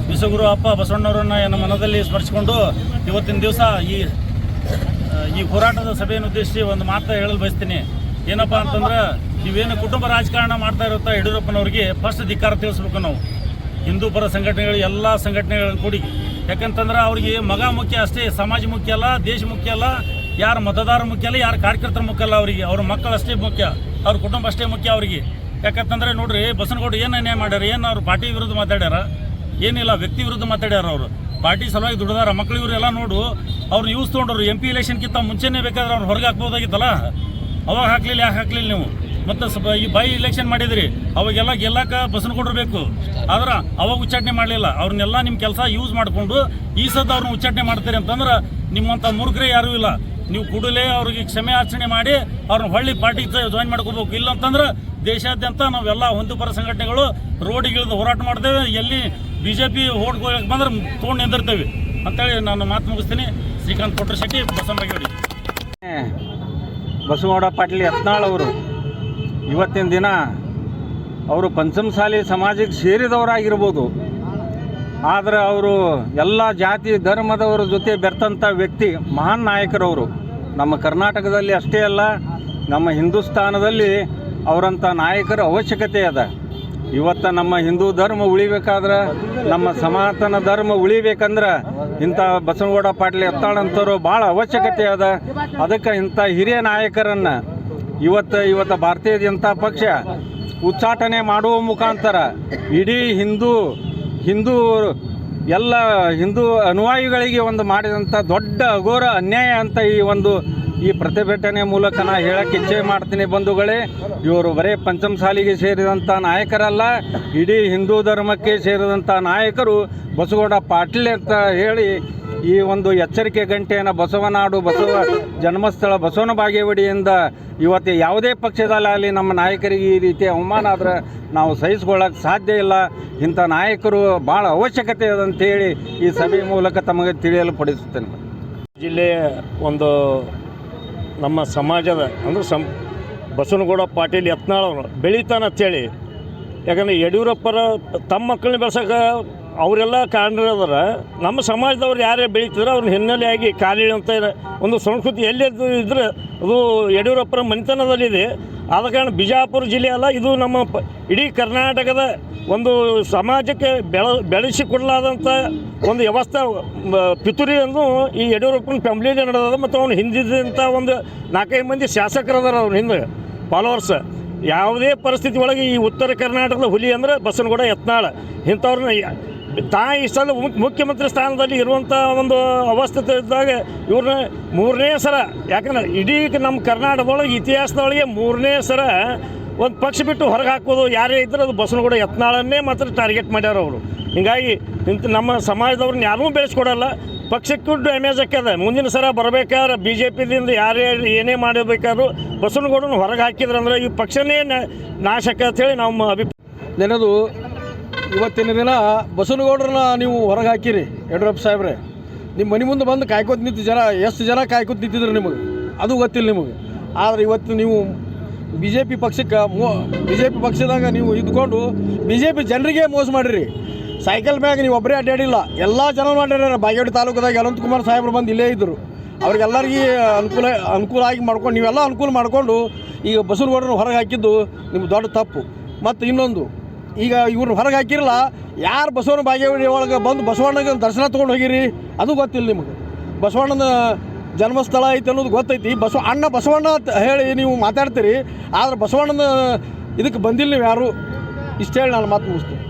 ವಿಶ್ವಗುರು ಅಪ್ಪ ಬಸವಣ್ಣವರನ್ನು ನಮ್ಮ ಮನದಲ್ಲಿ ಸ್ಮರಿಸಿಕೊಂಡು ಇವತ್ತಿನ ದಿವಸ ಈ ಹೋರಾಟದ ಸಭೆಯನ್ನು ಉದ್ದೇಶಿಸಿ ಒಂದು ಮಾತು ಹೇಳಲು ಬಯಸ್ತೀನಿ. ಏನಪ್ಪ ಅಂತಂದ್ರೆ, ನೀವೇನು ಕುಟುಂಬ ರಾಜಕಾರಣ ಮಾಡ್ತಾ ಇರುತ್ತಾ ಯಡಿಯೂರಪ್ಪನವ್ರಿಗೆ ಫಸ್ಟ್ ಧಿಕ್ಕಾರ ತಿಳಿಸ್ಬೇಕು. ನಾವು ಹಿಂದೂ ಪರ ಸಂಘಟನೆಗಳು ಎಲ್ಲ ಸಂಘಟನೆಗಳನ್ನು ಕೂಡಿ, ಯಾಕಂತಂದ್ರೆ ಅವ್ರಿಗೆ ಮಗ ಮುಖ್ಯ ಅಷ್ಟೇ, ಸಮಾಜ ಮುಖ್ಯ ಅಲ್ಲ, ದೇಶ ಮುಖ್ಯ ಅಲ್ಲ, ಯಾರು ಮತದಾರ ಮುಖ್ಯ ಅಲ್ಲ, ಯಾರು ಕಾರ್ಯಕರ್ತರ ಮುಖ್ಯ ಅಲ್ಲ. ಅವರಿಗೆ ಅವ್ರ ಮಕ್ಕಳು ಅಷ್ಟೇ ಮುಖ್ಯ, ಅವ್ರ ಕುಟುಂಬ ಅಷ್ಟೇ ಮುಖ್ಯ ಅವರಿಗೆ. ಯಾಕಂತಂದ್ರೆ ನೋಡ್ರಿ, ಬಸವನಗೌಡ ಏನು ಅನ್ಯಾಯ ಮಾಡ್ಯಾರ, ಏನು ಅವ್ರು ಪಾರ್ಟಿ ವಿರುದ್ಧ ಮಾತಾಡ್ಯಾರ, ಏನಿಲ್ಲ ವ್ಯಕ್ತಿ ವಿರುದ್ಧ ಮಾತಾಡ್ಯಾರ. ಅವರು ಪಾರ್ಟಿ ಸಲುವಾಗಿ ದುಡ್ದಾರ. ಮಕ್ಕಳು ಇವರೆಲ್ಲ ನೋಡು, ಅವ್ರು ಯೂಸ್ ತೊಗೊಂಡ್ರು. MP ಎಲೆಕ್ಷನ್ಗಿಂತ ಮುಂಚೆನೇ ಬೇಕಾದ್ರೆ ಅವ್ರು ಹೊರಗೆ ಹಾಕ್ಬೋದಾಗಿತ್ತಲ್ಲ, ಅವಾಗ ಹಾಕ್ಲಿಲ್ಲ. ಯಾಕೆ ಹಾಕ್ಲಿಲ್ಲ ನೀವು? ಮತ್ತು ಈ ಬೈ ಇಲೆಕ್ಷನ್ ಮಾಡಿದ್ರಿ, ಅವಾಗೆಲ್ಲ ಗೆಲ್ಲಕ್ಕೆ ಬಸವನಗೌಡರು ಬೇಕು. ಆದ್ರೆ ಅವಾಗ ಉಚ್ಚಾಟನೆ ಮಾಡಲಿಲ್ಲ. ಅವ್ರನ್ನೆಲ್ಲ ನಿಮ್ಮ ಕೆಲಸ ಯೂಸ್ ಮಾಡಿಕೊಂಡು ಈ ಸದ್ದು ಅವ್ರನ್ನ ಉಚ್ಚಾಟನೆ ಮಾಡ್ತೀರಿ ಅಂತಂದ್ರೆ ನಿಮ್ಮಂಥ ಮೂರ್ಖರೇ ಯಾರೂ ಇಲ್ಲ. ನೀವು ಕೂಡಲೇ ಅವ್ರಿಗೆ ಕ್ಷಮೆ ಯಾಚನೆ ಮಾಡಿ ಅವ್ರನ್ನ ಹೊಳ್ಳಿ ಪಾರ್ಟಿಗೆ ಜಾಯಿನ್ ಮಾಡ್ಕೋಬೇಕು. ಇಲ್ಲ ಅಂತಂದ್ರೆ ದೇಶಾದ್ಯಂತ ನಾವೆಲ್ಲ ಹಿಂದೂ ಪರ ಸಂಘಟನೆಗಳು ರೋಡಿಗಿಳಿದು ಹೋರಾಟ ಮಾಡ್ತೇವೆ. ಎಲ್ಲಿ BJP ಓಟ್ಕೊಳ್ಳಕ್ಕೆ ಬಂದ್ರೆ ತೊಗೊಂಡು ನಿಂದಿರ್ತೇವೆ ಅಂತೇಳಿ ನಾನು ಮಾತು ಮುಗಿಸ್ತೀನಿ. ಶ್ರೀಕಾಂತ್ ಕೊಟ್ರಶೆಟ್ಟಿ, ಬಸವನಗೌಡಿ. ಬಸವಗೌಡ ಪಾಟೀಲ್ ಯತ್ನಾಳ್ ಅವರು ಇವತ್ತಿನ ದಿನ ಅವರು ಪಂಚಮಸಾಲಿ ಸಮಾಜಕ್ಕೆ ಸೇರಿದವರಾಗಿರ್ಬೋದು, ಆದರೆ ಅವರು ಎಲ್ಲ ಜಾತಿ ಧರ್ಮದವರ ಜೊತೆ ಬೆರ್ತಂಥ ವ್ಯಕ್ತಿ, ಮಹಾನ್ ನಾಯಕರವರು. ನಮ್ಮ ಕರ್ನಾಟಕದಲ್ಲಿ ಅಷ್ಟೇ ಅಲ್ಲ, ನಮ್ಮ ಹಿಂದೂಸ್ತಾನದಲ್ಲಿ ಅವರಂಥ ನಾಯಕರ ಅವಶ್ಯಕತೆ ಅದ. ಇವತ್ತು ನಮ್ಮ ಹಿಂದೂ ಧರ್ಮ ಉಳಿಬೇಕಾದ್ರೆ, ನಮ್ಮ ಸನಾತನ ಧರ್ಮ ಉಳಿಬೇಕಂದ್ರೆ ಇಂಥ ಬಸವಗೌಡ ಪಾಟೀಲ್ ಯತ್ನಾಳ್ ಅಂತವರು ಭಾಳ ಅವಶ್ಯಕತೆ ಅದ. ಅದಕ್ಕೆ ಇಂಥ ಹಿರಿಯ ನಾಯಕರನ್ನು ಇವತ್ತು ಭಾರತೀಯ ಜನತಾ ಪಕ್ಷ ಉಚ್ಚಾಟನೆ ಮಾಡುವ ಮುಖಾಂತರ ಇಡೀ ಹಿಂದೂ ಎಲ್ಲ ಹಿಂದೂ ಅನುಯಾಯಿಗಳಿಗೆ ಒಂದು ಮಾಡಿದಂಥ ದೊಡ್ಡ ಅಘೋರ ಅನ್ಯಾಯ ಅಂತ ಈ ಪ್ರತಿಭಟನೆ ಮೂಲಕ ನಾ ಹೇಳಕ್ಕೆ ಇಚ್ಛೆ ಮಾಡ್ತೀನಿ. ಬಂಧುಗಳೇ, ಇವರು ಬರೀ ಪಂಚಮಸಾಲಿಗೆ ಸೇರಿದಂಥ ನಾಯಕರಲ್ಲ, ಇಡೀ ಹಿಂದೂ ಧರ್ಮಕ್ಕೆ ಸೇರಿದಂಥ ನಾಯಕರು ಬಸವಗೌಡ ಪಾಟೀಲ್ ಅಂತ ಹೇಳಿ ಈ ಒಂದು ಎಚ್ಚರಿಕೆ ಗಂಟೆಯನ್ನು ಬಸವನಾಡು, ಬಸವ ಜನ್ಮಸ್ಥಳ ಬಸವನ ಬಾಗೇವಾಡಿಯಿಂದ ಇವತ್ತು ಯಾವುದೇ ಪಕ್ಷದಲ್ಲಾಗಲಿ ನಮ್ಮ ನಾಯಕರಿಗೆ ಈ ರೀತಿ ಅವಮಾನ ಆದರೆ ನಾವು ಸಹಿಸ್ಕೊಳ್ಳೋಕ್ಕೆ ಸಾಧ್ಯ ಇಲ್ಲ. ಇಂಥ ನಾಯಕರು ಭಾಳ ಅವಶ್ಯಕತೆ ಅದಂತೇಳಿ ಈ ಸಭೆ ಮೂಲಕ ತಮಗೆ ತಿಳಿಯಲು ಪಡಿಸುತ್ತೇನೆ. ಜಿಲ್ಲೆಯ ಒಂದು ನಮ್ಮ ಸಮಾಜದ ಅಂದರೆ ಬಸವನಗೌಡ ಪಾಟೀಲ್ ಯತ್ನಾಳ್ ಅವರು ಬೆಳೀತಾನೆ ಅಂತೇಳಿ, ಯಾಕಂದರೆ ಯಡಿಯೂರಪ್ಪರ ತಮ್ಮ ಮಕ್ಕಳನ್ನ ಬೆಳ್ಸೋಕೆ ಅವರೆಲ್ಲ ಕಾರಣರದಾರ. ನಮ್ಮ ಸಮಾಜದವ್ರು ಯಾರೇ ಬೆಳೀತಿದ್ರೆ ಅವ್ರನ್ನ ಹಿನ್ನೆಲೆಯಾಗಿ ಕಾಲಿಡುವಂಥ ಒಂದು ಸಂಸ್ಕೃತಿ ಎಲ್ಲಿ ಇದ್ರೆ ಅದು ಯಡಿಯೂರಪ್ಪರ ಮನೆತನದಲ್ಲಿದೆ. ಆದ ಕಾರಣ ಬಿಜಾಪುರ ಜಿಲ್ಲೆ ಅಲ್ಲ, ಇದು ನಮ್ಮ ಇಡೀ ಕರ್ನಾಟಕದ ಒಂದು ಸಮಾಜಕ್ಕೆ ಬೆಳೆಸಿಕೊಡಲಾದಂಥ ಒಂದು ವ್ಯವಸ್ಥೆ ಪಿತೂರಿ ಅಂದು ಈ ಯಡಿಯೂರಪ್ಪನ ಫ್ಯಾಮ್ಲಿಯಲ್ಲಿ ನಡೆದ. ಮತ್ತು ಅವನು ಹಿಂದಿದ್ದಂಥ ಒಂದು 4-5 ಮಂದಿ ಶಾಸಕರದಾರ ಅವ್ರ ಹಿಂದೆ ಫಾಲೋವರ್ಸ್. ಯಾವುದೇ ಪರಿಸ್ಥಿತಿ ಒಳಗೆ ಈ ಉತ್ತರ ಕರ್ನಾಟಕದ ಹುಲಿ ಅಂದರೆ ಬಸವನಗೌಡ ಯತ್ನಾಳ್. ಇಂಥವ್ರನ್ನ ಈ ಸಲ ಮುಖ್ಯಮಂತ್ರಿ ಸ್ಥಾನದಲ್ಲಿ ಇರುವಂಥ ಒಂದು ಅವಸ್ಥೆ ಇದ್ದಾಗ ಇವ್ರನ್ನ 3ನೇ ಸಲ, ಯಾಕಂದ್ರೆ ಇಡೀ ನಮ್ಮ ಕರ್ನಾಟಕದೊಳಗೆ ಇತಿಹಾಸದೊಳಗೆ 3ನೇ ಸಲ ಒಂದು ಪಕ್ಷ ಬಿಟ್ಟು ಹೊರಗೆ ಹಾಕೋದು ಯಾರೇ ಇದ್ದರೆ ಅದು ಬಸವನಗೌಡ ಯತ್ನಾಳನ್ನೇ ಮಾತ್ರ ಟಾರ್ಗೆಟ್ ಮಾಡ್ಯಾರ ಅವರು. ಹೀಗಾಗಿ ನಮ್ಮ ಸಮಾಜದವ್ರನ್ನ ಯಾರೂ ಬೆಳೆಸ್ಕೊಡಲ್ಲ. ಪಕ್ಷಕ್ಕೂ ಡ್ಯಾಮೇಜ್ ಆಕ್ಯದ. ಮುಂದಿನ ಸಲ ಬರಬೇಕಾದ್ರೆ BJPದಿಂದ ಯಾರೇ ಏನೇ ಮಾಡಬೇಕಾದ್ರೂ ಬಸವನಗೌಡನ ಹೊರಗೆ ಹಾಕಿದ್ರಂದ್ರೆ ಈ ಪಕ್ಷನೇ ನಾಶ ಆಕ್ಕಂತೇಳಿ ನಮ್ಮ ಅಭಿಪ್ರಾಯ. ನೆನೆದು ಇವತ್ತಿನ ದಿನ ಬಸವನಗೌಡ್ರನ್ನ ನೀವು ಹೊರಗೆ ಹಾಕಿರಿ ಯಡಿಯೂರಪ್ಪ ಸಾಹೇಬ್ರೆ. ನಿಮ್ಮ ಮನೆ ಮುಂದೆ ಬಂದು ಕಾಯ್ಕೋತ ನಿಂತು ಎಷ್ಟು ಜನ ಕಾಯ್ಕೋತ ನಿಂತಿದ್ರು ನಿಮಗೆ ಅದು ಗೊತ್ತಿಲ್ಲ ನಿಮಗೆ. ಆದರೆ ಇವತ್ತು ನೀವು BJP ಪಕ್ಷದಾಗ ನೀವು ಇದ್ಕೊಂಡು BJP ಜನರಿಗೆ ಮೋಸ ಮಾಡಿರಿ. ಸೈಕಲ್ ಮ್ಯಾಗ ನೀವು ಒಬ್ಬರೇ ಅಡ್ಡಾಡಿಲ್ಲ, ಎಲ್ಲ ಜನ ಮಾಡ್ಯಾರ. ಬಾಗೇವಾಡಿ ತಾಲೂಕದಾಗ ಅನಂತಕುಮಾರ್ ಸಾಹೇಬ್ರು ಬಂದು ಇಲ್ಲೇ ಇದ್ದರು. ಅವ್ರಿಗೆಲ್ಲರಿಗೆ ಅನುಕೂಲ ಆಗಿ ಮಾಡ್ಕೊಂಡು ನೀವೆಲ್ಲ ಅನುಕೂಲ ಮಾಡಿಕೊಂಡು ಈಗ ಬಸವನಗೌಡರನ್ನ ಹೊರಗೆ ಹಾಕಿದ್ದು ನಿಮ್ಗೆ ದೊಡ್ಡ ತಪ್ಪು. ಮತ್ತು ಇನ್ನೊಂದು, ಈಗ ಇವ್ರನ್ನ ಹೊರಗೆ ಹಾಕಿರಲ್ಲ, ಯಾರು ಬಸವನ ಬಾಗೇವಾಡಿ ಒಳಗೆ ಬಂದು ಬಸವಣ್ಣಗೆ ದರ್ಶನ ತೊಗೊಂಡು ಹೋಗಿರಿ ಅದು ಗೊತ್ತಿಲ್ಲ ನಿಮಗೆ. ಬಸವಣ್ಣನ ಜನ್ಮಸ್ಥಳ ಐತೆ ಅನ್ನೋದು ಗೊತ್ತೈತಿ. ಬಸವಣ್ಣ ಅಂತ ಹೇಳಿ ನೀವು ಮಾತಾಡ್ತೀರಿ, ಆದರೆ ಬಸವಣ್ಣನ ಇದಕ್ಕೆ ಬಂದಿಲ್ಲ ನೀವು ಯಾರು. ಇಷ್ಟು ಹೇಳಿ ನಾನು ಮಾತು ಮುಗಿಸ್ತೀನಿ.